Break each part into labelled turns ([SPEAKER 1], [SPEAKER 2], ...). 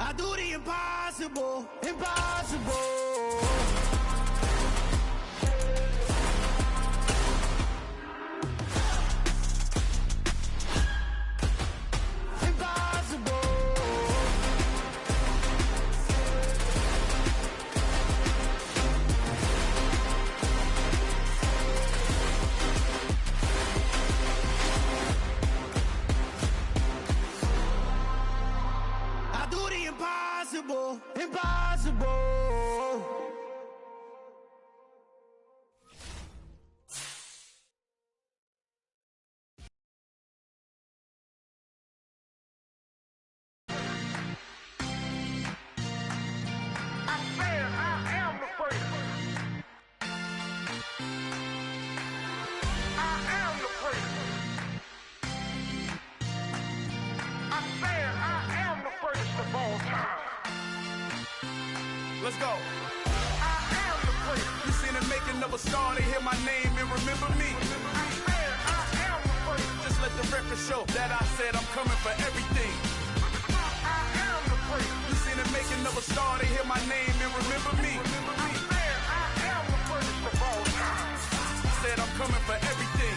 [SPEAKER 1] I do the impossible, impossible. Impossible, impossible.
[SPEAKER 2] Let's go. I am the place. You seen the making of a star, they hear my name and remember me. I am the place. Just let the record show that I said I'm coming for everything. I am the place. You seen the making of a star, they hear my name and remember me. I am the place of all time. Said I'm coming for everything.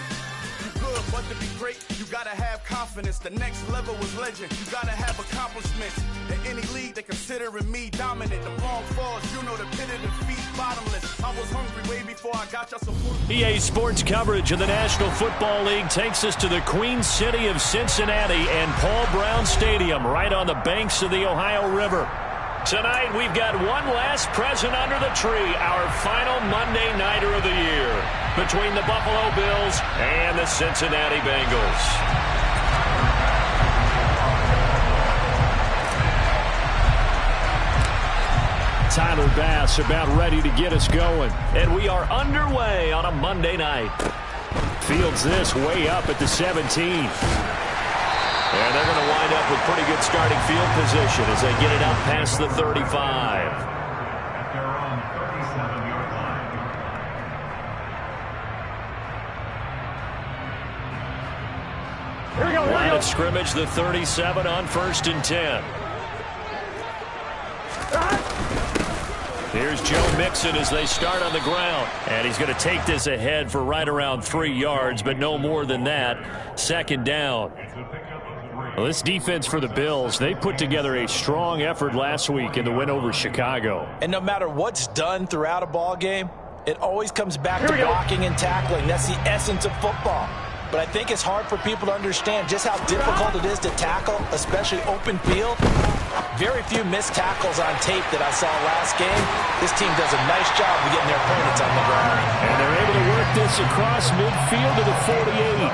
[SPEAKER 2] You good, but to be great, you gotta have confidence. The next level was legend. You gotta have accomplishments. In any league, they considering me dominant. The long falls, you know the pit of defeat, bottomless. I was hungry way before I got y'all some food.
[SPEAKER 3] EA Sports coverage of the National Football League takes us to the Queen City of Cincinnati and Paul Brown Stadium, right on the banks of the Ohio River. Tonight, we've got one last present under the tree, our final Monday Nighter of the year, between the Buffalo Bills and the Cincinnati Bengals. Tyler Bass about ready to get us going. And we are underway on a Monday night. Fields this way up at the 17. And they're going to wind up with pretty good starting field position as they get it out past the 35. Line of scrimmage, the 37 on 1st and 10. Here's Joe Mixon as they start on the ground. And he's going to take this ahead for right around 3 yards, but no more than that. 2nd down. Well, this defense for the Bills, they put together a strong effort last week in the win over Chicago.
[SPEAKER 4] And no matter what's done throughout a ball game, it always comes back to blocking and tackling. That's the essence of football. But I think it's hard for people to understand just how difficult it is to tackle, especially open field. Very few missed tackles on tape that I saw last game. This team does a nice job of getting their opponents on the ground.
[SPEAKER 3] And they're able to work this across midfield to the 48.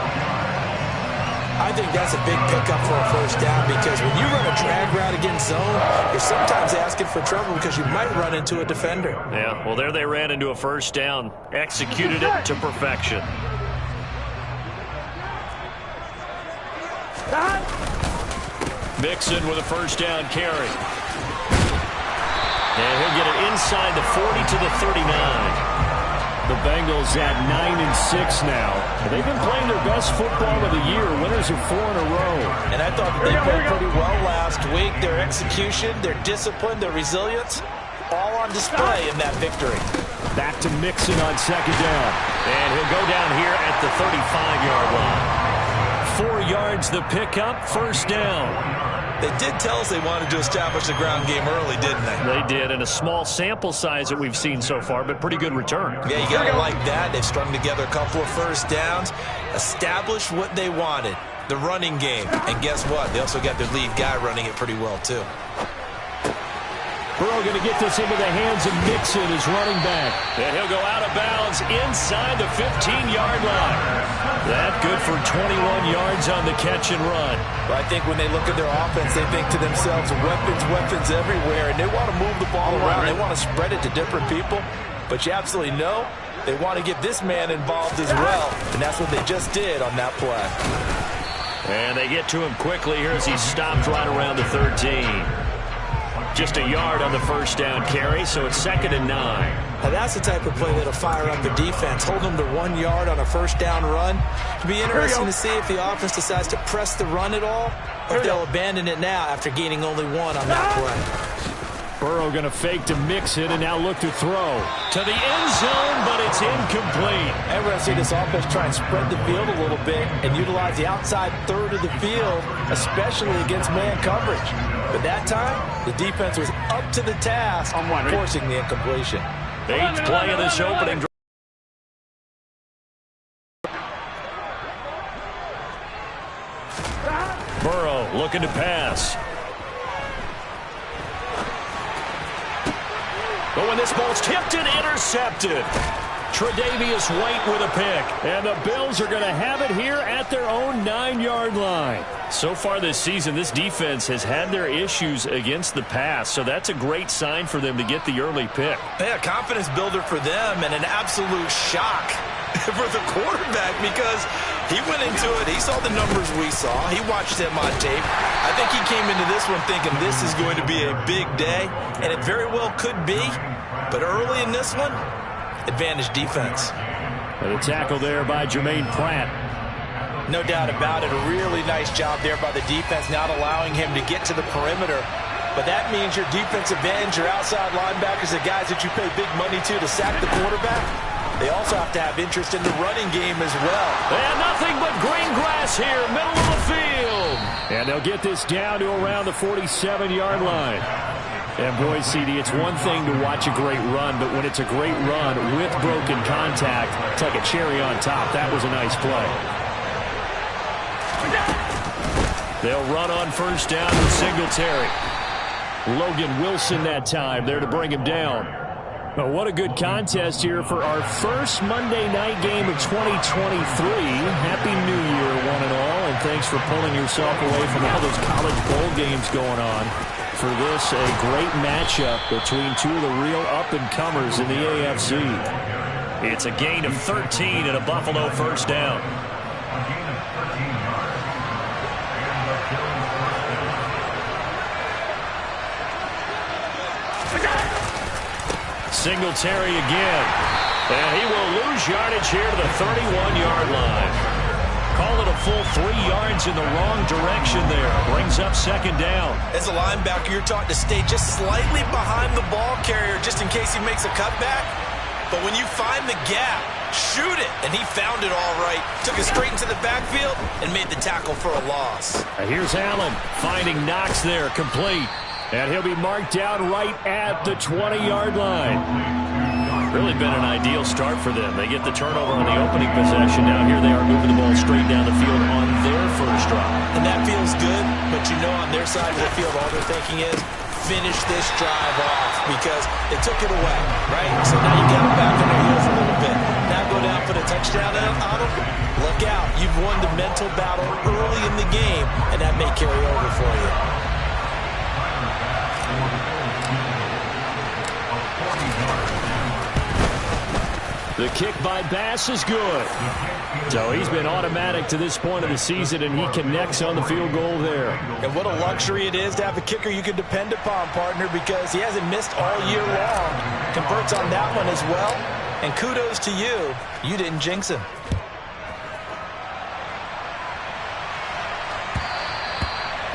[SPEAKER 4] I think that's a big pickup for a 1st down because when you run a drag route against zone, you're sometimes asking for trouble because you might run into a defender.
[SPEAKER 3] Yeah, well, there they ran into a 1st down. Executed it to perfection. Mixon with a 1st down carry. And he'll get it inside the 40 to the 39. The Bengals at 9-6 now. They've been playing their best football of the year. Winners of 4 in a row.
[SPEAKER 4] And I thought that they played pretty well last week. Their execution, their discipline, their resilience, all on display in that victory.
[SPEAKER 3] Back to Mixon on 2nd down. And he'll go down here at the 35-yard line. 4 yards the pickup, 1st down.
[SPEAKER 4] They did tell us they wanted to establish the ground game early, didn't they?
[SPEAKER 3] They did, and a small sample size that we've seen so far, but pretty good return.
[SPEAKER 4] Yeah, you got to like that. They've strung together a couple of 1st downs, established what they wanted, the running game. And guess what? They also got their lead guy running it pretty well, too.
[SPEAKER 3] Burrow going to get this into the hands of Mixon as running back. And he'll go out of bounds inside the 15-yard line. That good for 21 yards on the catch and run.
[SPEAKER 4] Well, I think when they look at their offense, they think to themselves, weapons, weapons everywhere, and they want to move the ball around. They want to spread it to different people. But you absolutely know they want to get this man involved as well, and that's what they just did on that play.
[SPEAKER 3] And they get to him quickly here as he stopped right around the 13. Just a yard on the 1st down carry, so it's 2nd and 9.
[SPEAKER 4] Now that's the type of play that'll fire up the defense. Hold them to 1 yard on a first down run. It'll be interesting to see if the offense decides to press the run at all, or if they'll abandon it now after gaining only 1 on that play.
[SPEAKER 3] Burrow going to fake to mix it and now look to throw. To the end zone, but it's incomplete.
[SPEAKER 4] And we're going to see this offense try and spread the field a little bit and utilize the outside third of the field, especially against man coverage. But that time, the defense was up to the task, forcing the incompletion.
[SPEAKER 3] 8th play of this opening drive. Burrow looking to pass. But when this ball's tipped and intercepted, Tre'Davious White with a pick. And the Bills are going to have it here at their own 9-yard line. So far this season, this defense has had their issues against the pass, so that's a great sign for them to get the early pick.
[SPEAKER 4] Yeah, confidence builder for them and an absolute shock for the quarterback because he went into it. He saw the numbers we saw. He watched them on tape. I think he came into this one thinking this is going to be a big day, and it very well could be. But early in this one, advantage defense.
[SPEAKER 3] And a tackle there by Jermaine Pratt.
[SPEAKER 4] No doubt about it. A really nice job there by the defense, not allowing him to get to the perimeter. But that means your defensive ends, your outside linebackers, the guys that you pay big money to sack the quarterback, they also have to have interest in the running game as well.
[SPEAKER 3] And nothing but green grass here, middle of the field. And they'll get this down to around the 47-yard line. And boy, CD, it's one thing to watch a great run, but when it's a great run with broken contact, it's like a cherry on top. That was a nice play. They'll run on first down with Singletary. Logan Wilson that time there to bring him down. Well, what a good contest here for our first Monday night game of 2023. Happy New Year, one and all, and thanks for pulling yourself away from all those college bowl games going on. For this, a great matchup between two of the real up-and-comers in the AFC. It's a gain of 13 and a Buffalo first down. Singletary again. And he will lose yardage here to the 31-yard line. Call it a full 3 yards in the wrong direction there. Brings up second down.
[SPEAKER 4] As a linebacker, you're taught to stay just slightly behind the ball carrier just in case he makes a cutback. But when you find the gap, shoot it. And he found it all right. Took it straight into the backfield and made the tackle for a loss.
[SPEAKER 3] Here's Allen finding Knox there, complete. And he'll be marked down right at the 20-yard line. Really been an ideal start for them. They get the turnover on the opening possession. Now here they are moving the ball straight down the field on their first drive.
[SPEAKER 4] And that feels good, but you know on their side of the field all they're thinking is finish this drive off because they took it away, right? So now you get them back on their heels a little bit. Now go down for the touchdown on them. Look out. You've won the mental battle early in the game, and that may carry over for you.
[SPEAKER 3] The kick by Bass is good. So he's been automatic to this point of the season, and he connects on the field goal there.
[SPEAKER 4] And what a luxury it is to have a kicker you can depend upon, partner, because he hasn't missed all year long. Converts on that one as well. And kudos to you. You didn't jinx him.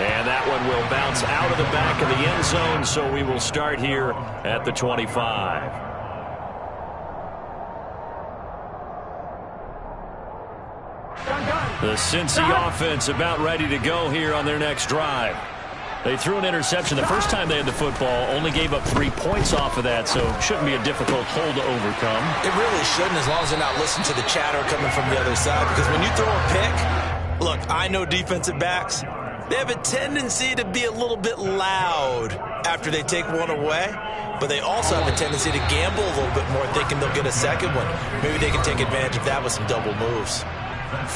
[SPEAKER 3] And that one will bounce out of the back of the end zone, so we will start here at the 25. The Cincy offense about ready to go here on their next drive. They threw an interception the first time they had the football, only gave up 3 points off of that, so shouldn't be a difficult hole to overcome.
[SPEAKER 4] It really shouldn't, as long as they're not listening to the chatter coming from the other side, because when you throw a pick, look, I know defensive backs, they have a tendency to be a little bit loud after they take one away, but they also have a tendency to gamble a little bit more, thinking they'll get a second one. Maybe they can take advantage of that with some double moves.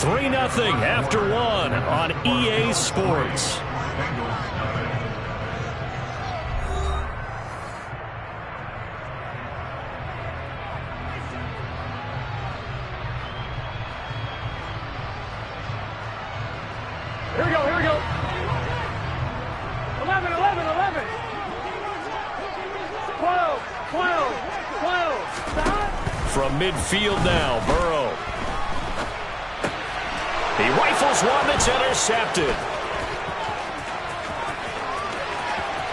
[SPEAKER 3] 3-0 after one on EA Sports.
[SPEAKER 5] Here we go. 11. 12.
[SPEAKER 3] From midfield now, Burrow. He rifles one that's intercepted.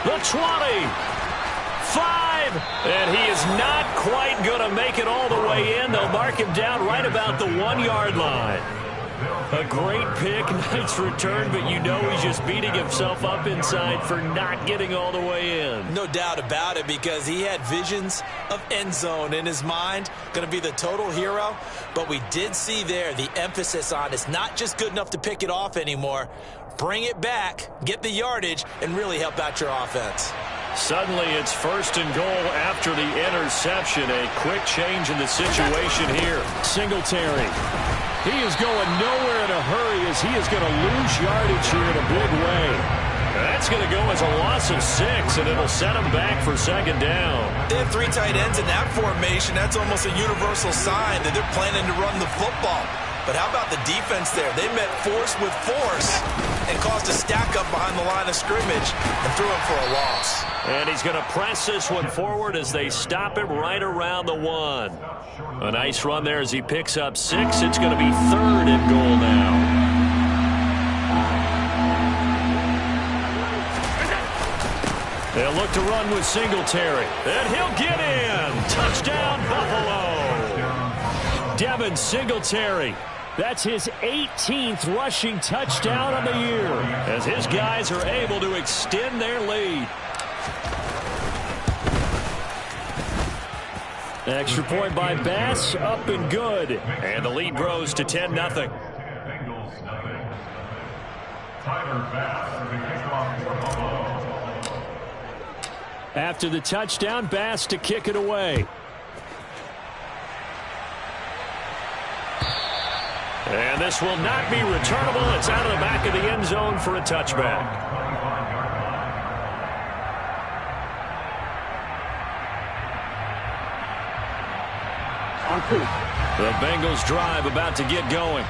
[SPEAKER 3] The 20. 5. And he is not quite going to make it all the way in. They'll mark him down right about the 1-yard line. A great pick, nice return, but you know he's just beating himself up inside for not getting all the way in.
[SPEAKER 4] No doubt about it, because he had visions of end zone in his mind. Going to be the total hero. But we did see there the emphasis on it's not just good enough to pick it off anymore. Bring it back, get the yardage, and really help out your offense.
[SPEAKER 3] Suddenly it's 1st and goal after the interception. A quick change in the situation here. Singletary. He is going nowhere in a hurry as he is going to lose yardage here in a big way. That's going to go as a loss of 6, and it'll set him back for 2nd down.
[SPEAKER 4] They have 3 tight ends in that formation. That's almost a universal sign that they're planning to run the football. But how about the defense there? They met force with force and caused a stack up behind the line of scrimmage and threw him for a loss.
[SPEAKER 3] And he's going to press this one forward as they stop him right around the 1. A nice run there as he picks up 6. It's going to be 3rd and goal now. They'll look to run with Singletary. And he'll get in. Touchdown, Buffalo. Devin Singletary. That's his 18th rushing touchdown of the year as his guys are able to extend their lead. Extra point by Bass, up and good. And the lead grows to 10-0. After the touchdown, Bass to kick it away. And this will not be returnable. It's out of the back of the end zone for a touchback. The Bengals drive about to get going.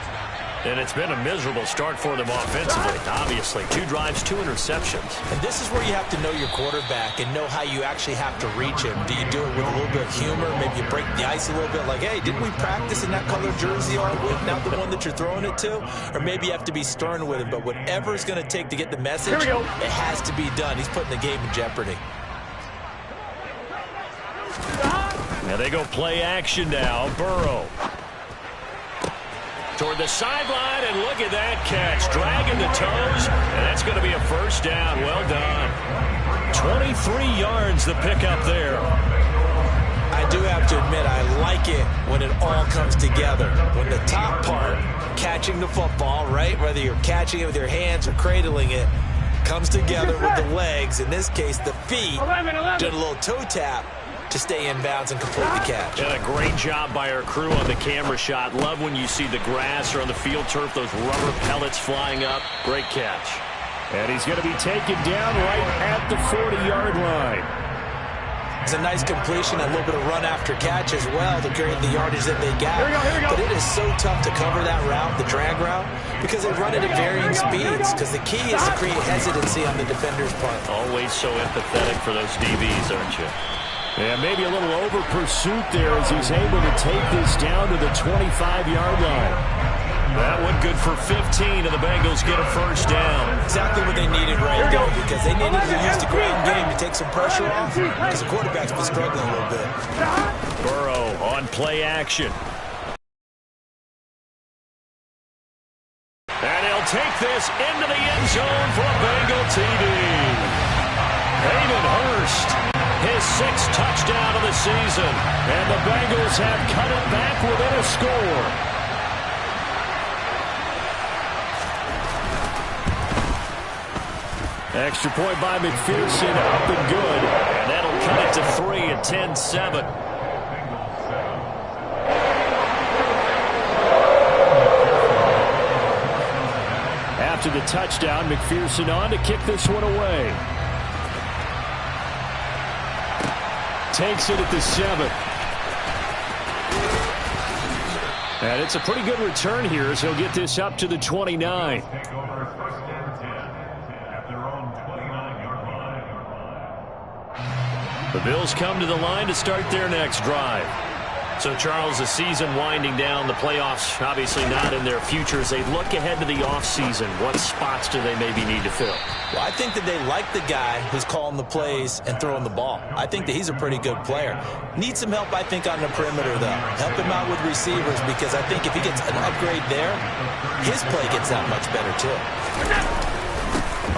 [SPEAKER 3] And it's been a miserable start for them offensively. Obviously, 2 drives, 2 interceptions.
[SPEAKER 4] And this is where you have to know your quarterback and know how you actually have to reach him. Do you do it with a little bit of humor? Maybe you break the ice a little bit like, hey, didn't we practice in that color jersey all week? Not the one that you're throwing it to? Or maybe you have to be stern with him. But whatever it's going to take to get the message, it has to be done. He's putting the game in jeopardy.
[SPEAKER 3] Now they go play action now. Burrow. Toward the sideline, and look at that catch. Dragging the toes, and that's going to be a 1st down. Well done. 23 yards the pickup there.
[SPEAKER 4] I do have to admit, I like it when it all comes together. When the top part, catching the football, right, whether you're catching it with your hands or cradling it, comes together with the legs. In this case, the feet, doing a little toe tap to stay in bounds and complete the catch.
[SPEAKER 3] And a great job by our crew on the camera shot. Love when you see the grass or on the field turf, those rubber pellets flying up. Great catch. And he's going to be taken down right at the 40-yard line.
[SPEAKER 4] It's a nice completion, a little bit of run after catch as well to create the yardage that they got. But it is so tough to cover that route, the drag route, because they run it at varying speeds. Because the key is to create hesitancy on the defender's part.
[SPEAKER 3] Always so empathetic for those DBs, aren't you? Yeah, maybe a little over pursuit there as he's able to take this down to the 25-yard line. That one good for 15, and the Bengals get a 1st down.
[SPEAKER 4] Exactly what they needed right there, because they needed to use the ground game to take some pressure off, because the quarterback's been struggling a little bit.
[SPEAKER 3] Burrow on play action. And he'll take this into the end zone for a Bengal TD. Hayden Hurst, his 6th touchdown of the season. And the Bengals have cut it back within a score. Extra point by McPherson, up and good. And that'll cut it to 3 at 10-7. After the touchdown, McPherson on to kick this one away. Takes it at the 7. And it's a pretty good return here as he'll get this up to the 29. The Bills come to the line to start their next drive. So, Charles, the season winding down, the playoffs obviously not in their future. As they look ahead to the offseason, what spots do they maybe need to fill?
[SPEAKER 4] Well, I think that they like the guy who's calling the plays and throwing the ball. I think that he's a pretty good player. Needs some help, I think, on the perimeter, though. Help him out with receivers, because I think if he gets an upgrade there, his play gets that much better, too.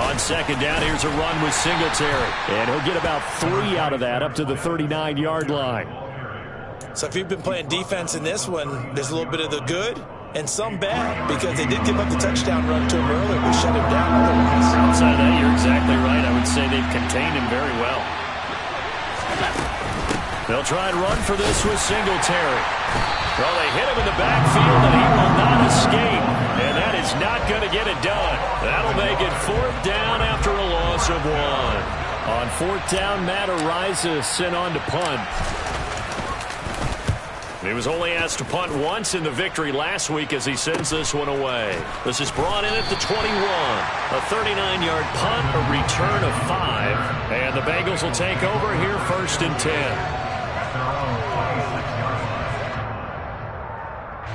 [SPEAKER 3] On second down, here's a run with Singletary. And he'll get about 3 out of that up to the 39-yard line.
[SPEAKER 4] So if you've been playing defense in this one, there's a little bit of the good and some bad, because they did give up the touchdown run to him earlier, but shut him down otherwise.
[SPEAKER 3] Outside of that, you're exactly right. I would say they've contained him very well. They'll try and run for this with Singletary. Well, they hit him in the backfield, and he will not escape. And that is not going to get it done. That'll make it 4th down after a loss of 1. On 4th down, Matt Araiza sent on to punt. He was only asked to punt once in the victory last week as he sends this one away. This is brought in at the 21. A 39-yard punt, a return of 5. And the Bengals will take over here 1st and 10.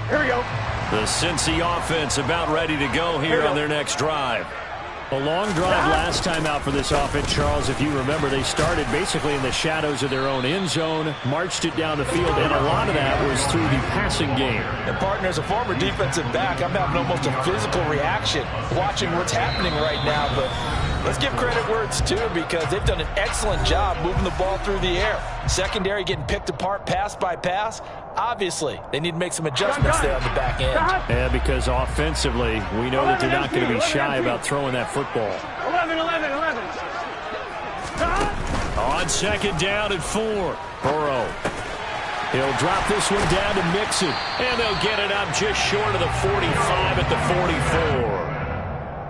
[SPEAKER 5] Here we go.
[SPEAKER 3] The Cincy offense about ready to go here on their next drive. A long drive last time out for this offense, Charles. If you remember, they started basically in the shadows of their own end zone, marched it down the field, and a lot of that was through the passing game.
[SPEAKER 4] And, partner, as a former defensive back, I'm having almost a physical reaction watching what's happening right now. But let's give credit where it's due, because they've done an excellent job moving the ball through the air. Secondary getting picked apart pass by pass. Obviously, they need to make some adjustments there on the back end.
[SPEAKER 3] Yeah, because offensively, we know that they're not going to be shy about throwing that football.
[SPEAKER 5] 11.
[SPEAKER 3] On second down at 4, Burrow. He'll drop this one down to Mixon, and they'll get it up just short of the 45 at the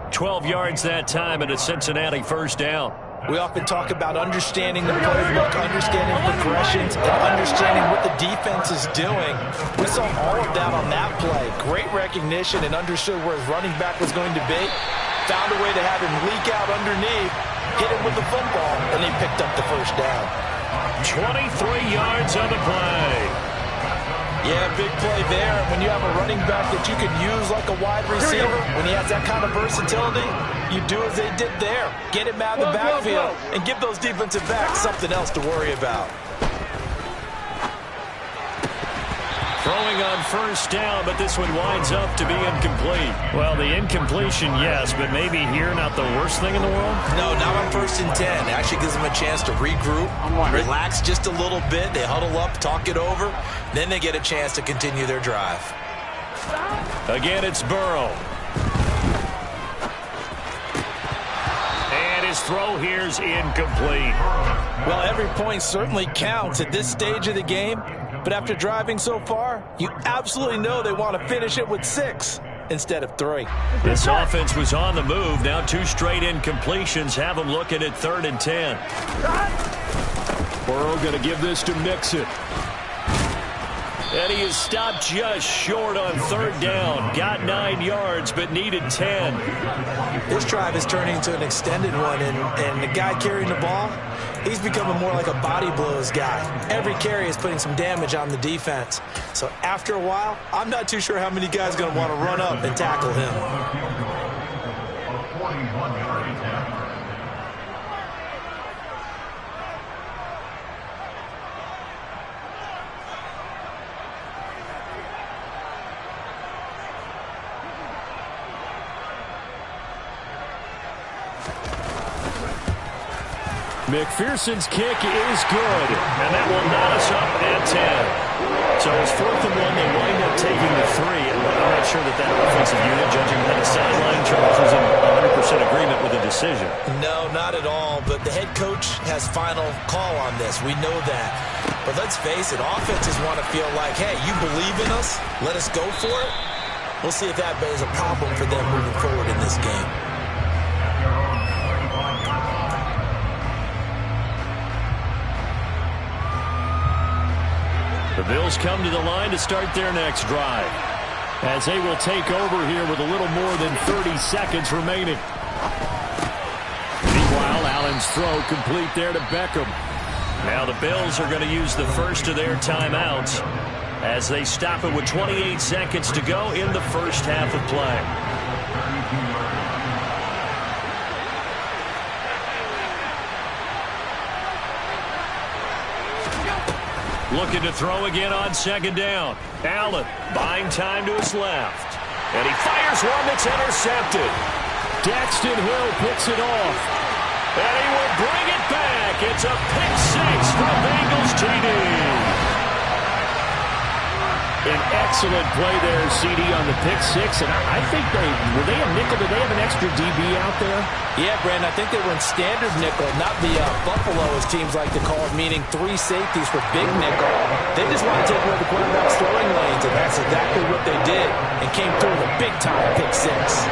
[SPEAKER 3] 44. 12 yards that time, and a Cincinnati 1st down.
[SPEAKER 4] We often talk about understanding the playbook, understanding progressions, and understanding what the defense is doing. We saw all of that on that play. Great recognition and understood where his running back was going to be. Found a way to have him leak out underneath, hit him with the football, and he picked up the 1st down.
[SPEAKER 3] 23 yards on the play.
[SPEAKER 4] Yeah, big play there. And when you have a running back that you can use like a wide receiver, when he has that kind of versatility, you do as they did there. Get him out of the backfield and give those defensive backs something else to worry about.
[SPEAKER 3] Throwing on 1st down, but this one winds up to be incomplete. Well, the incompletion, yes, but maybe here not the worst thing in the world?
[SPEAKER 4] No, not on 1st and 10. It actually gives them a chance to regroup, relax just a little bit. They huddle up, talk it over. Then they get a chance to continue their drive.
[SPEAKER 3] Again, it's Burrow. And his throw here's incomplete.
[SPEAKER 4] Well, every point certainly counts at this stage of the game. But after driving so far, you absolutely know they want to finish it with 6 instead of 3.
[SPEAKER 3] This offense was on the move. Now 2 straight incompletions have them looking at 3rd and 10. Burrow going to give this to Mixon. And he is stopped just short on 3rd down. Got 9 yards, but needed 10.
[SPEAKER 4] This drive is turning into an extended one, and the guy carrying the ball, he's becoming more like a body blows guy. Every carry is putting some damage on the defense. So after a while, I'm not too sure how many guys are going to want to run up and tackle him.
[SPEAKER 3] McPherson's kick is good, and that will knot us up at 10. So it's 4th and 1. They wind up taking the 3, and I'm not sure that offensive unit, judging by the sideline, Charles, was in 100% agreement with the decision.
[SPEAKER 4] No, not at all, but the head coach has final call on this. We know that. But let's face it, offenses want to feel like, hey, you believe in us, let us go for it. We'll see if that is a problem for them moving forward in this game.
[SPEAKER 3] The Bills come to the line to start their next drive, as they will take over here with a little more than 30 seconds remaining. Meanwhile, Allen's throw complete there to Beckham. Now the Bills are going to use the first of their timeouts. as they stop it with 28 seconds to go in the first half of play. Looking to throw again on second down. Allen buying time to his left. And he fires one that's intercepted. Daxton Hill picks it off. And he will bring it back. It's a pick six from Bengals TD. An excellent play there, CD, on the pick six. And I think were they a nickel? Did they have an extra DB out there?
[SPEAKER 4] Yeah, Brandon, I think they were in standard nickel, not the Buffalo, as teams like to call it, meaning 3 safeties for big nickel. They just want to take away the quarterback's throwing lanes, and that's exactly what they did, and came through with a big-time pick six.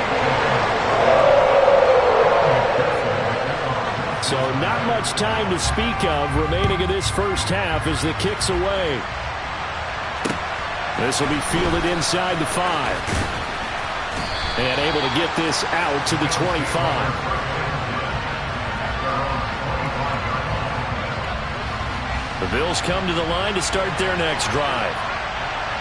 [SPEAKER 3] So not much time to speak of remaining in this first half as the kick's away. This will be fielded inside the 5. And able to get this out to the 25. The Bills come to the line to start their next drive.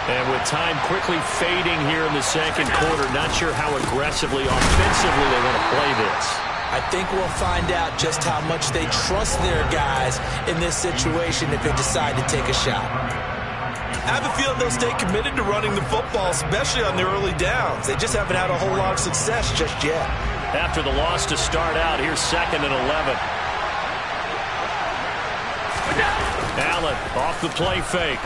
[SPEAKER 3] And with time quickly fading here in the second quarter, not sure how aggressively, offensively they want to play this.
[SPEAKER 4] I think we'll find out just how much they trust their guys in this situation if they decide to take a shot. I have a feeling they'll stay committed to running the football, especially on their early downs. They just haven't had a whole lot of success just yet.
[SPEAKER 3] After the loss to start out, here's 2nd and 11. Allen off the play fake.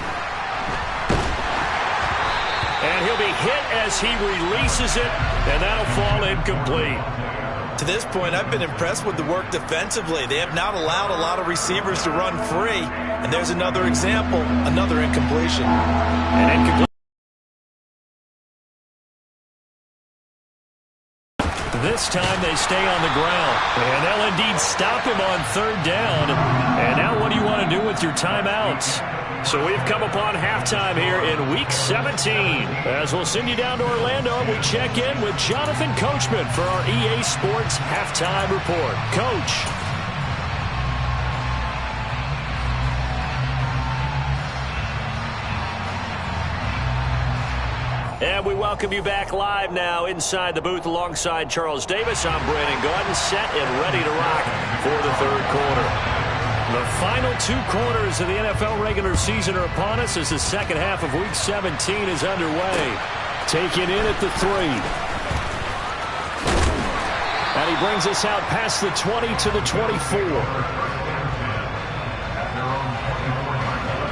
[SPEAKER 3] And he'll be hit as he releases it, and that'll fall incomplete.
[SPEAKER 4] To this point, I've been impressed with the work defensively. They have not allowed a lot of receivers to run free. And there's another example, another incompletion.
[SPEAKER 3] An incomplete. This time they stay on the ground. And they'll indeed stop him on 3rd down. And now what do you want to do with your timeouts? So we've come upon halftime here in Week 17. As we'll send you down to Orlando, and we check in with Jonathan Coachman for our EA Sports Halftime Report. Coach. And we welcome you back live now inside the booth alongside Charles Davis. I'm Brandon Gaudin, set and ready to rock for the 3rd quarter. The final 2 quarters of the NFL regular season are upon us as the second half of Week 17 is underway. Taken in at the 3. And he brings us out past the 20 to the 24.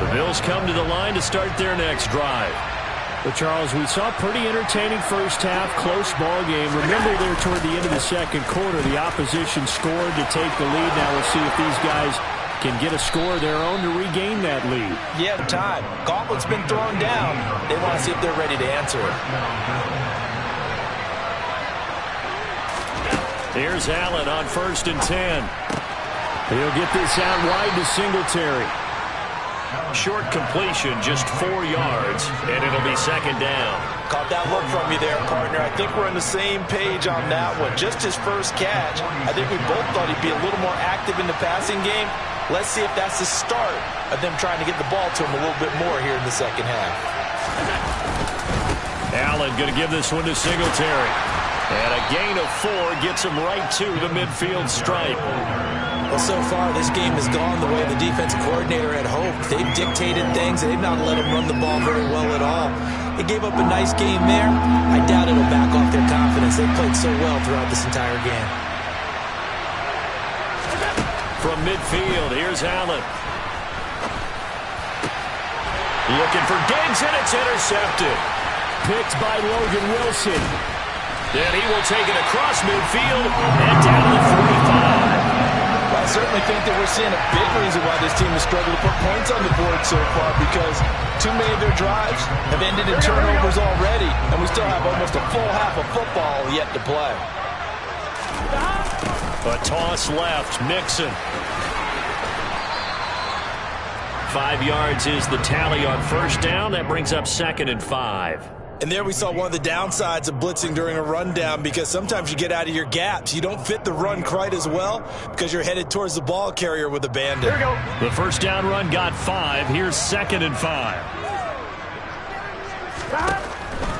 [SPEAKER 3] The Bills come to the line to start their next drive. But, Charles, we saw a pretty entertaining first half, close ball game. Remember there toward the end of the second quarter, the opposition scored to take the lead. Now we'll see if these guys can get a score of their own to regain that lead.
[SPEAKER 4] Yeah, time. Gauntlet's been thrown down. They want to see if they're ready to answer it.
[SPEAKER 3] Here's Allen on 1st and 10. He'll get this out wide to Singletary. Short completion, just 4 yards, and it'll be 2nd down.
[SPEAKER 4] Caught that look from you there, partner. I think we're on the same page on that one. Just his first catch. I think we both thought he'd be a little more active in the passing game. Let's see if that's the start of them trying to get the ball to him a little bit more here in the second half.
[SPEAKER 3] Allen going to give this one to Singletary. And a gain of 4 gets him right to the midfield stripe.
[SPEAKER 4] Well, so far, this game has gone the way the defensive coordinator had hoped. They've dictated things. They've not let him run the ball very well at all. They gave up a nice game there. I doubt it'll back off their confidence. They've played so well throughout this entire game.
[SPEAKER 3] From midfield, here's Allen. Looking for Diggs, and it's intercepted. Picked by Logan Wilson. Then he will take it across midfield and down to the 45.
[SPEAKER 4] I certainly think that we're seeing a big reason why this team has struggled to put points on the board so far, because too many of their drives have ended in turnovers already, and we still have almost a full half of football yet to play.
[SPEAKER 3] A toss left, Mixon. 5 yards is the tally on 1st down. That brings up 2nd and 5.
[SPEAKER 4] And there we saw one of the downsides of blitzing during a rundown, because sometimes you get out of your gaps. You don't fit the run quite as well because you're headed towards the ball carrier with a bandit.
[SPEAKER 3] Here we go. The 1st down run got 5. Here's 2nd and 5.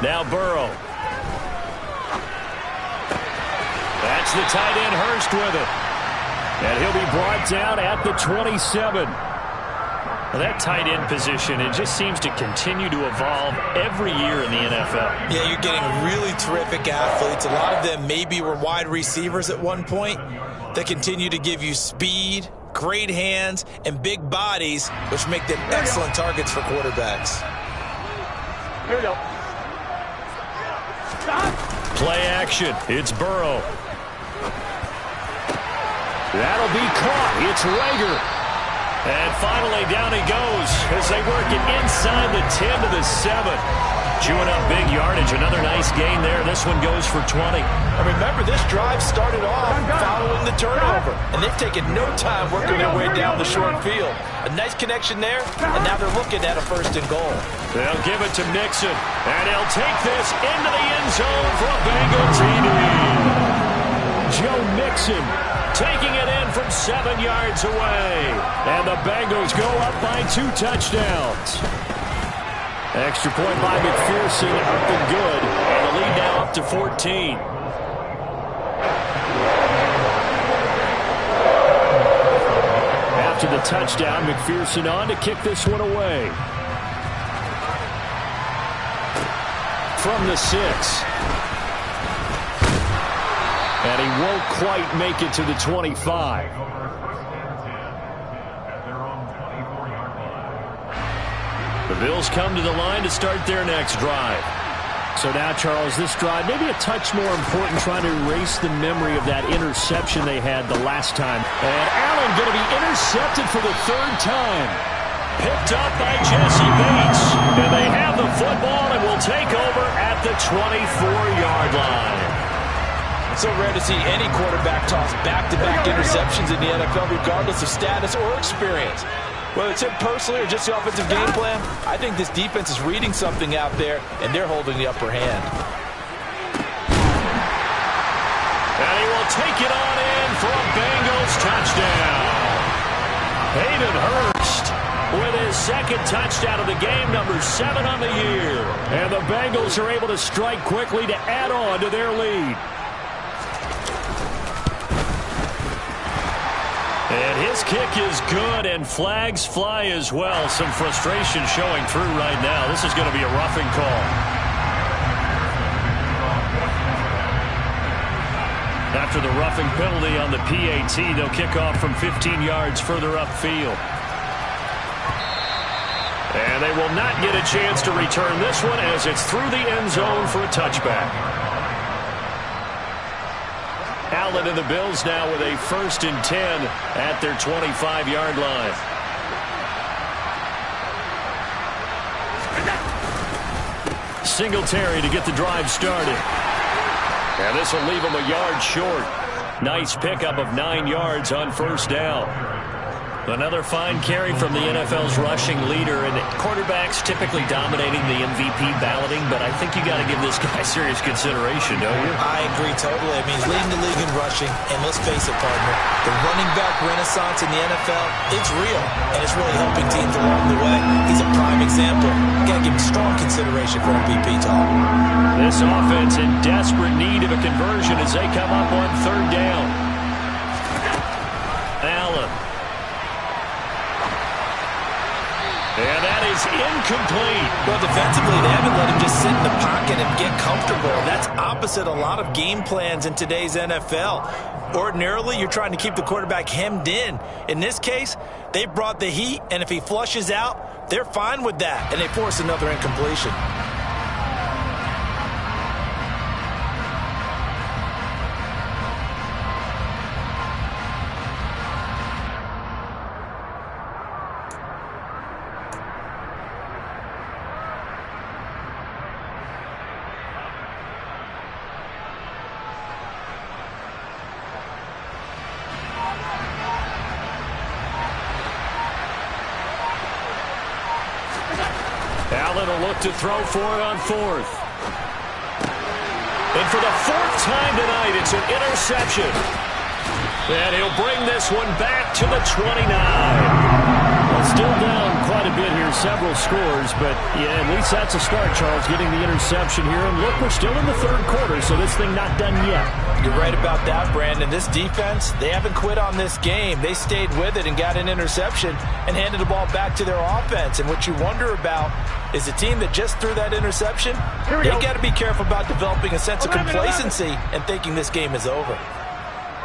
[SPEAKER 3] Now Burrow. That's the tight end Hurst with it. And he'll be brought down at the 27. Well, that tight end position, it just seems to continue to evolve every year in the NFL.
[SPEAKER 4] Yeah, you're getting really terrific athletes. A lot of them maybe were wide receivers at one point that continue to give you speed, great hands, and big bodies, which make them excellent targets for quarterbacks.
[SPEAKER 5] Here we go.
[SPEAKER 3] Play action. It's Burrow. That'll be caught. It's Rager. And finally, down he goes as they work it inside the 10 to the 7. Chewing up big yardage. Another nice gain there. This one goes for 20.
[SPEAKER 4] And remember, this drive started off following the turnover. And they've taken no time working their way down the short field. A nice connection there, and now they're looking at a 1st and goal.
[SPEAKER 3] They'll give it to Mixon. And he'll take this into the end zone for a Bengal TD. Joe Mixon taking it in from 7 yards away. And the Bengals go up by 2 touchdowns. Extra point by McPherson, up and good. And the lead now up to 14. After the touchdown, McPherson on to kick this one away. From the 6. And he won't quite make it to the 25. The Bills come to the line to start their next drive. So now, Charles, this drive maybe a touch more important, trying to erase the memory of that interception they had the last time. And Allen going to be intercepted for the 3rd time. Picked up by Jesse Bates. And they have the football and will take over at the 24-yard line.
[SPEAKER 4] It's so rare to see any quarterback toss back-to-back interceptions in the NFL, regardless of status or experience. Whether it's him personally or just the offensive game plan, I think this defense is reading something out there, and they're holding the upper hand.
[SPEAKER 3] And he will take it on in for a Bengals touchdown. Hayden Hurst with his 2nd touchdown of the game, number 7 on the year. And the Bengals are able to strike quickly to add on to their lead. And his kick is good, and flags fly as well. Some frustration showing through right now. This is going to be a roughing call. After the roughing penalty on the PAT, they'll kick off from 15 yards further upfield. And they will not get a chance to return this one as it's through the end zone for a touchback. Allen and the Bills now with a 1st and 10 at their 25-yard line. Singletary to get the drive started. And this will leave him a yard short. Nice pickup of 9 yards on 1st down. Another fine carry from the NFL's rushing leader, and quarterbacks typically dominating the MVP balloting, but I think you got to give this guy serious consideration, don't you?
[SPEAKER 4] I agree totally. I mean, he's leading the league in rushing, and let's face it, partner, the running back renaissance in the NFL, it's real, and it's really helping teams along the way. He's a prime example. You got to give him strong consideration for MVP talk.
[SPEAKER 3] This offense in desperate need of a conversion as they come up on 3rd down. Allen. And that is incomplete.
[SPEAKER 4] Well, defensively, they haven't let him just sit in the pocket and get comfortable. That's opposite a lot of game plans in today's NFL. Ordinarily, you're trying to keep the quarterback hemmed in. In this case, they brought the heat, and if he flushes out, they're fine with that, and they force another incompletion.
[SPEAKER 3] Allen will look to throw for it on 4th. And for the 4th time tonight, it's an interception. And he'll bring this one back to the 29. Well, still down quite a bit here, several scores, but yeah, at least that's a start, Charles, getting the interception here. And look, we're still in the third quarter, so this thing not done yet.
[SPEAKER 4] You're right about that, Brandon. This defense, they haven't quit on this game. They stayed with it and got an interception and handed the ball back to their offense. And what you wonder about is the team that just threw that interception, they got to be careful about developing a sense of complacency and thinking this game is over.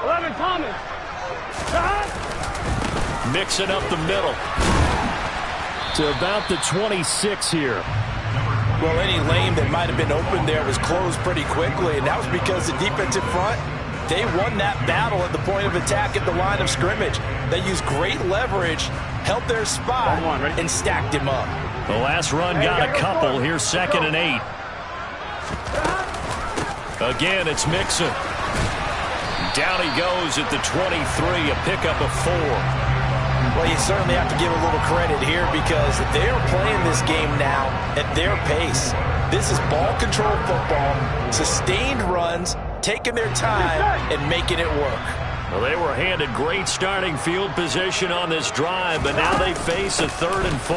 [SPEAKER 5] 11, Thomas.
[SPEAKER 3] Mixing up the middle to about the 26 here.
[SPEAKER 4] Well, any lane that might have been open there was closed pretty quickly, and that was because the defensive front, they won that battle at the point of attack at the line of scrimmage. They used great leverage, held their spot, and stacked him up.
[SPEAKER 3] The last run got a couple. Here's 2nd and 8. Again, it's Mixon. Down he goes at the 23, a pickup of 4.
[SPEAKER 4] Well, you certainly have to give a little credit here because they are playing this game now at their pace. This is ball control football, sustained runs, taking their time and making it work.
[SPEAKER 3] Well, they were handed great starting field position on this drive, but now they face a 3rd and 4.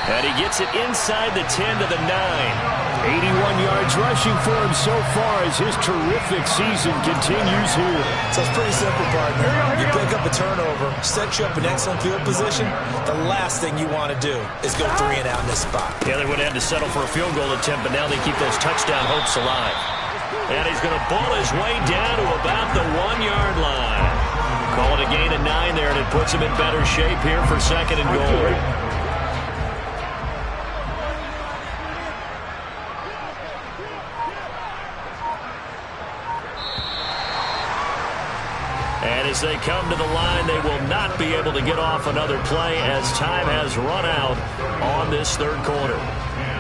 [SPEAKER 3] And he gets it inside the 10 to the 9. 81 yards rushing for him so far as his terrific season continues here.
[SPEAKER 4] So it's pretty simple, partner. You pick up a turnover, set you up in excellent field position. The last thing you want to do is go 3 and out in this spot.
[SPEAKER 3] Yeah, they would have had to settle for a field goal attempt, but now they keep those touchdown hopes alive. And he's going to ball his way down to about the 1-yard line. Call it a gain of 9 there, and it puts him in better shape here for 2nd and goal. And as they come to the line, they will not be able to get off another play as time has run out on this 3rd quarter.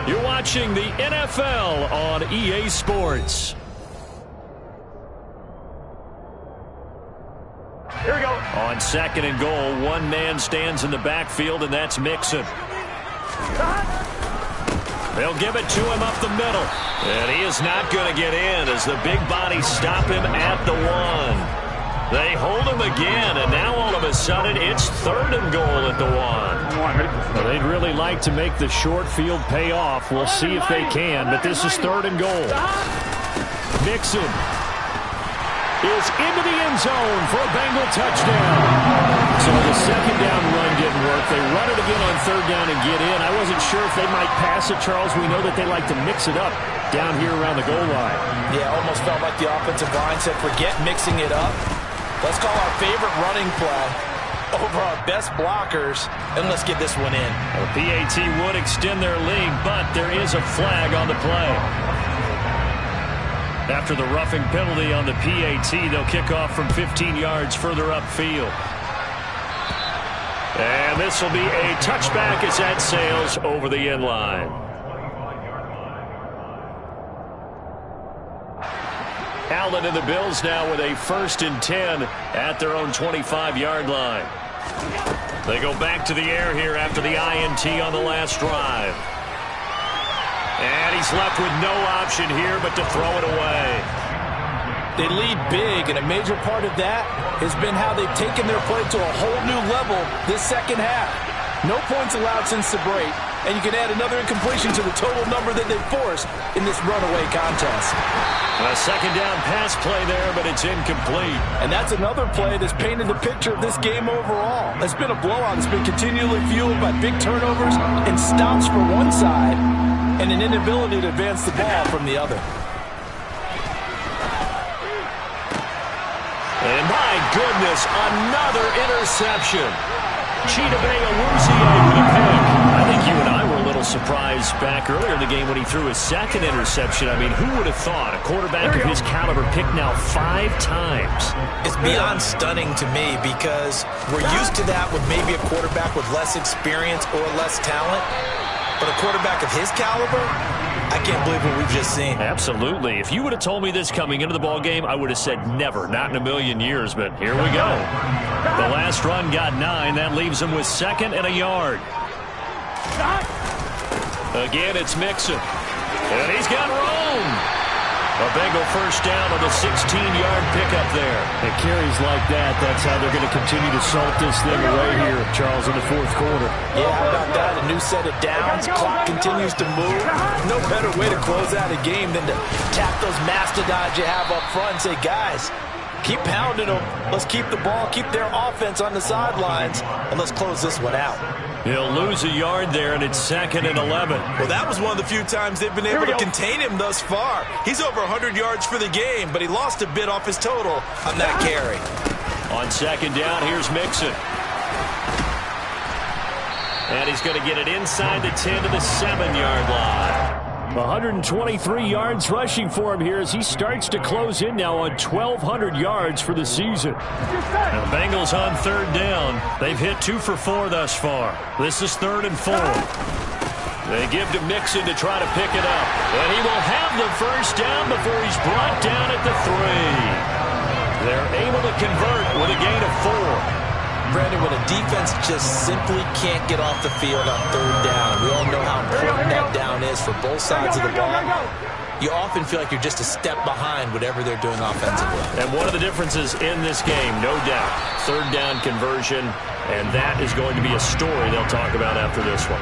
[SPEAKER 3] You're watching the NFL on EA Sports.
[SPEAKER 5] Here we go.
[SPEAKER 3] On 2nd and goal, one man stands in the backfield, and that's Mixon. They'll give it to him up the middle. And he is not going to get in as the big bodies stop him at the 1. They hold him again, and now all of a sudden it's 3rd and goal at the 1. Well, they'd really like to make the short field pay off. We'll see if they can, but this is 3rd and goal. Mixon is into the end zone for a Bengal touchdown. So the 2nd down run didn't work. They run it again on 3rd down and get in. I wasn't sure if they might pass it, Charles. We know that they like to mix it up down here around the goal line.
[SPEAKER 4] Yeah, almost felt like the offensive line said, forget mixing it up. Let's call our favorite running play over our best blockers, and let's get this one in.
[SPEAKER 3] The PAT would extend their lead, but there is a flag on the play. After the roughing penalty on the PAT, they'll kick off from 15 yards further upfield. And this will be a touchback as that sails over the end line. Allen and the Bills now with a 1st and 10 at their own 25-yard line. They go back to the air here after the INT on the last drive. And he's left with no option here but to throw it away.
[SPEAKER 4] They lead big, and a major part of that has been how they've taken their play to a whole new level this 2nd half. No points allowed since the break, and you can add another incompletion to the total number that they've forced in this runaway contest.
[SPEAKER 3] A 2nd down pass play there, but it's incomplete.
[SPEAKER 4] And that's another play that's painted the picture of this game overall. It's been a blowout. It's been continually fueled by big turnovers and stops for one side and an inability to advance the ball from the other.
[SPEAKER 3] And my goodness, another interception. Chidobe Awuzie with a pick. I think you and I were a little surprised back earlier in the game when he threw his 2nd interception. I mean, who would have thought a quarterback of his caliber picked now 5 times?
[SPEAKER 4] It's beyond stunning to me because we're used to that with maybe a quarterback with less experience or less talent. But a quarterback of his caliber, I can't believe what we've just seen.
[SPEAKER 3] Absolutely. If you would have told me this coming into the ball game, I would have said never, not in a million years. But here we go. The last run got 9. That leaves him with 2nd and a yard. Again, it's Mixon. And he's got room. A Bengal first down on the 16-yard pickup there.
[SPEAKER 6] It carries like that. That's how they're going to continue to salt this thing away here, Charles, in the fourth quarter.
[SPEAKER 4] Yeah, how about that? A new set of downs. Clock continues to move. No better way to close out a game than to tap those mastodons you have up front and say, guys, keep pounding them. Let's keep the ball, keep their offense on the sidelines, and let's close this one out.
[SPEAKER 3] He'll lose a yard there, and it's 2nd and 11.
[SPEAKER 4] Well, that was one of the few times they've been able to contain him thus far. He's over 100 yards for the game, but he lost a bit off his total on that carry.
[SPEAKER 3] On 2nd down, here's Mixon. And he's going to get it inside the 10 to the 7-yard line.
[SPEAKER 6] 123 yards rushing for him here as he starts to close in now on 1,200 yards for the season.
[SPEAKER 3] Now, Bengals on 3rd down. They've hit 2 for 4 thus far. This is 3rd and 4. They give to Mixon to try to pick it up. And he will have the first down before he's brought down at the 3. They're able to convert with a gain of 4.
[SPEAKER 4] Brandon, when a defense just simply can't get off the field on 3rd down, we all know how important that down is for both sides of the ball. You often feel like you're just a step behind whatever they're doing offensively.
[SPEAKER 3] And one of the differences in this game, no doubt, 3rd down conversion, and that is going to be a story they'll talk about after this one.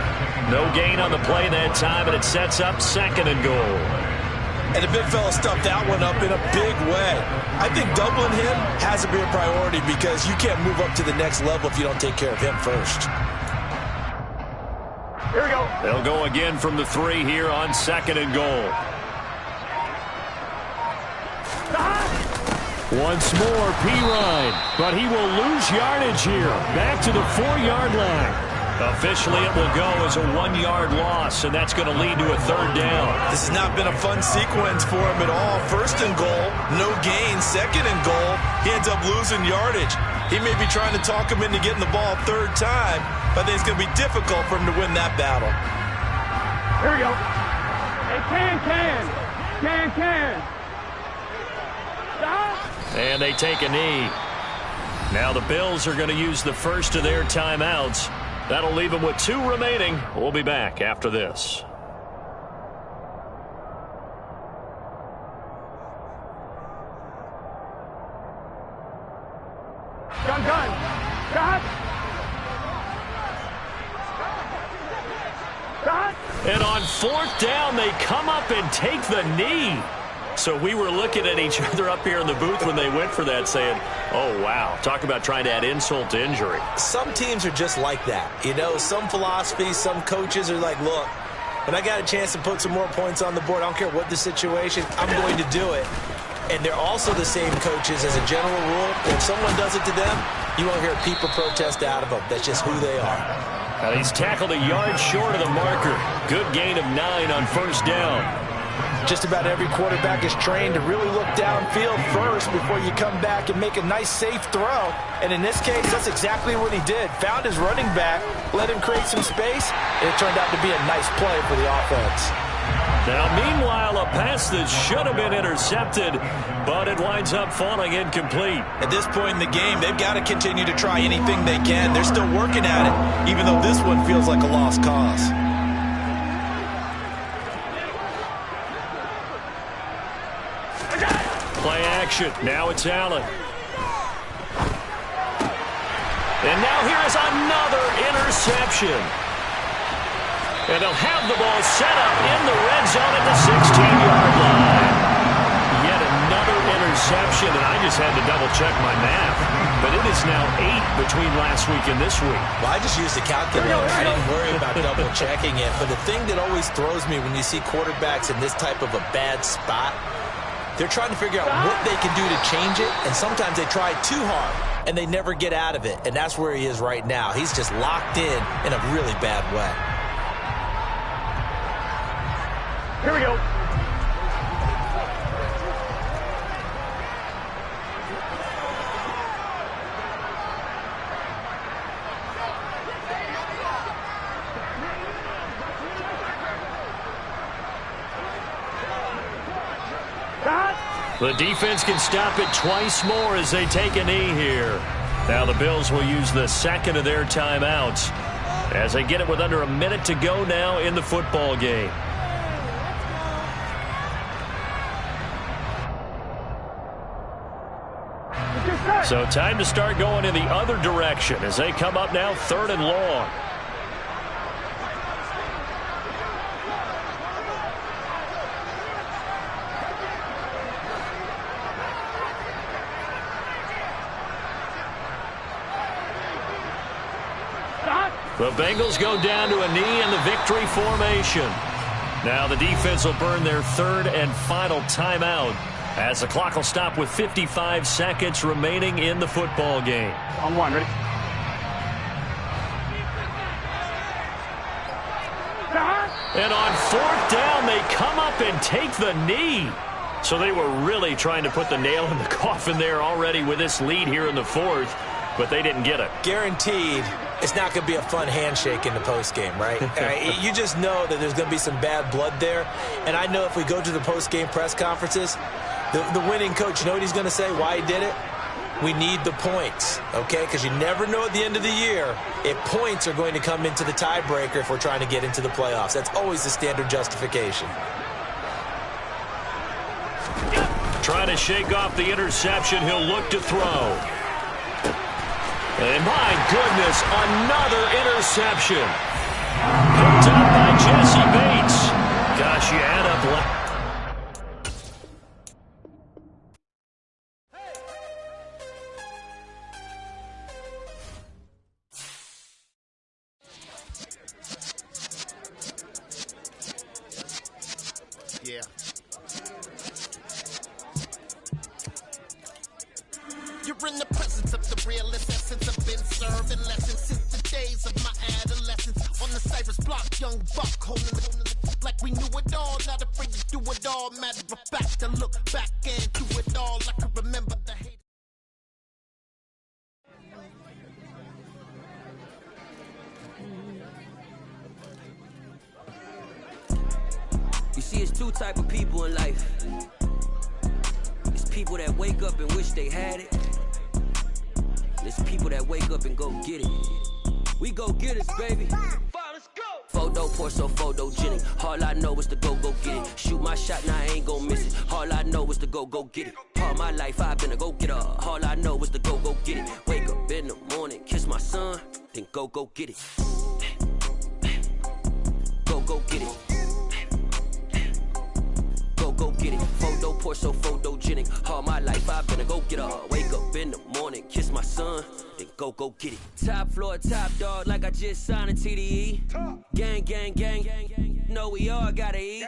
[SPEAKER 3] No gain on the play that time, and it sets up 2nd and goal.
[SPEAKER 4] And the big fella stuffed that one up in a big way. I think doubling him has to be a priority because you can't move up to the next level if you don't take care of him first.
[SPEAKER 5] Here we go.
[SPEAKER 3] They'll go again from the 3 here on 2nd and goal.
[SPEAKER 6] Once more, Pirine, but he will lose yardage here. Back to the 4-yard line.
[SPEAKER 3] Officially, it will go as a 1-yard loss, and that's going to lead to a 3rd down.
[SPEAKER 4] This has not been a fun sequence for him at all. 1st and goal, no gain. 2nd and goal, he ends up losing yardage. He may be trying to talk him into getting the ball 3rd time, but I think it's going to be difficult for him to win that battle.
[SPEAKER 5] Here we go. Hey, can.
[SPEAKER 3] And they take a knee. Now the Bills are going to use the first of their timeouts. That'll leave them with 2 remaining. We'll be back after this.
[SPEAKER 5] Gun. Got.
[SPEAKER 3] And on 4th down, they come up and take the knee. So we were looking at each other up here in the booth when they went for that saying, oh, wow, talk about trying to add insult to injury.
[SPEAKER 4] Some teams are just like that. You know, some philosophies, some coaches are like, look, when I got a chance to put some more points on the board, I don't care what the situation, I'm going to do it. And they're also the same coaches as a general rule. If someone does it to them, you won't hear a peep or protest out of them. That's just who they are.
[SPEAKER 3] Now he's tackled a yard short of the marker. Good gain of 9 on 1st down.
[SPEAKER 4] Just about every quarterback is trained to really look downfield first before you come back and make a nice, safe throw. And in this case, that's exactly what he did. Found his running back, let him create some space, and it turned out to be a nice play for the offense.
[SPEAKER 3] Now, meanwhile, a pass that should have been intercepted, but it winds up falling incomplete.
[SPEAKER 4] At this point in the game, they've got to continue to try anything they can. They're still working at it, even though this one feels like a lost cause.
[SPEAKER 3] Play action. Now it's Allen. And now here is another interception. And they'll have the ball set up in the red zone at the 16-yard line. Yet another interception, and I just had to double-check my math. But it is now 8 between last week and this week.
[SPEAKER 4] Well, I just used the calculator. I didn't worry about double-checking it. But the thing that always throws me when you see quarterbacks in this type of a bad spot, they're trying to figure out what they can do to change it, and sometimes they try too hard, and they never get out of it. And that's where he is right now. He's just locked in a really bad way.
[SPEAKER 5] Here we go.
[SPEAKER 3] The defense can stop it twice more as they take a knee here. Now the Bills will use the second of their timeouts as they get it with under a minute to go now in the football game. So time to start going in the other direction as they come up now 3rd and long. The Bengals go down to a knee in the victory formation. Now the defense will burn their 3rd and final timeout as the clock will stop with 55 seconds remaining in the football game.
[SPEAKER 5] On one, ready?
[SPEAKER 3] And on 4th down, they come up and take the knee. So they were really trying to put the nail in the coffin there already with this lead here in the 4th, but they didn't get it.
[SPEAKER 4] Guaranteed. It's not going to be a fun handshake in the postgame, right? You just know that there's going to be some bad blood there. And I know if we go to the postgame press conferences, the winning coach, you know what he's going to say, why he did it? We need the points, okay? Because you never know at the end of the year if points are going to come into the tiebreaker if we're trying to get into the playoffs. That's always the standard justification.
[SPEAKER 3] Trying to shake off the interception. He'll look to throw. And my goodness, another interception. Picked up by Jesse Bates. Gosh, you add up.
[SPEAKER 1] Yeah. You're in the presence of the realest essence. I've been serving lessons since the days of my adolescence. On the Cypress block, young buck holding it like we knew it all. Not afraid to do it all. Matter of fact, to look back and do it all. I can remember the hate.
[SPEAKER 7] You see, it's 2 type of people in life. It's people that wake up and wish they had it. There's people that wake up and go get it. We go get it, baby. Let's go. Photo pour so photogenic. All I know is to go get it. Shoot my shot, now I ain't gon' miss it. All I know is to go get it. All my life I've been a go-getter. All I know is to go get it. Wake up in the morning, kiss my son, then go get it. Go get it. Go get it. Photo pour so photogenic. All my life I've been a go-getter. Wake up in the morning, kiss my son, then go get it. Top floor, top dog, like I just signed a TDE. Gang. Know we all gotta eat.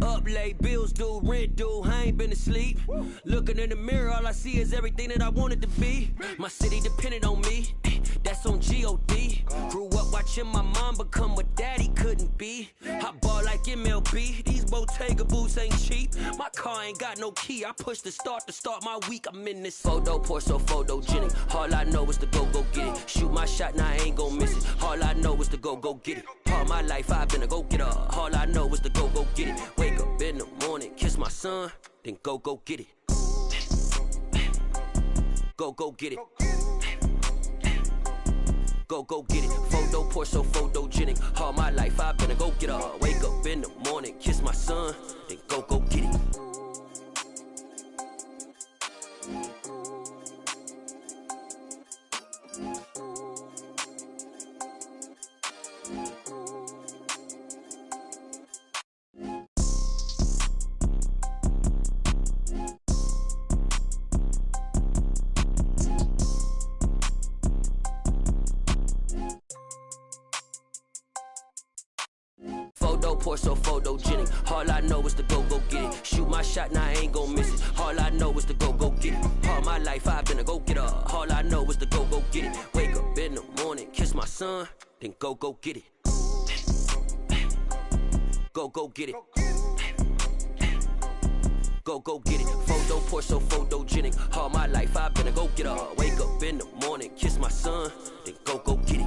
[SPEAKER 7] Up late, bills due, rent due, I ain't been asleep. Looking in the mirror, all I see is everything that I wanted to be. My city depended on me, that's on G.O.D. Grew up watching my mom become what daddy couldn't be. I ball like MLB, these Bottega boots ain't cheap. My car ain't got no key, I push the start to start my week. I'm in this photo pour so photogenic. All I know is to go get it. Shoot my shot, now I ain't gon' miss it. All I know is to go get it. All my life I've been a go-getter. All I know is to go get it. Wake up in the morning, kiss my son, then go get it. Go get it. Go get it. Photo pour so photogenic. All my life I've been a go-getter. Wake up in the morning, kiss my son, then go get it. Pour so photogenic. All I know is to go get it. Shoot my shot, now I ain't gon' miss it. All I know is to go get it. All my life I've been a go-getter. All I know is to go get it. Wake up in the morning, kiss my son, then go get it. Go get it. Go get it. Photo pour so photogenic. All my life I've been a go-getter. Wake up in the morning, kiss my son, then go get it.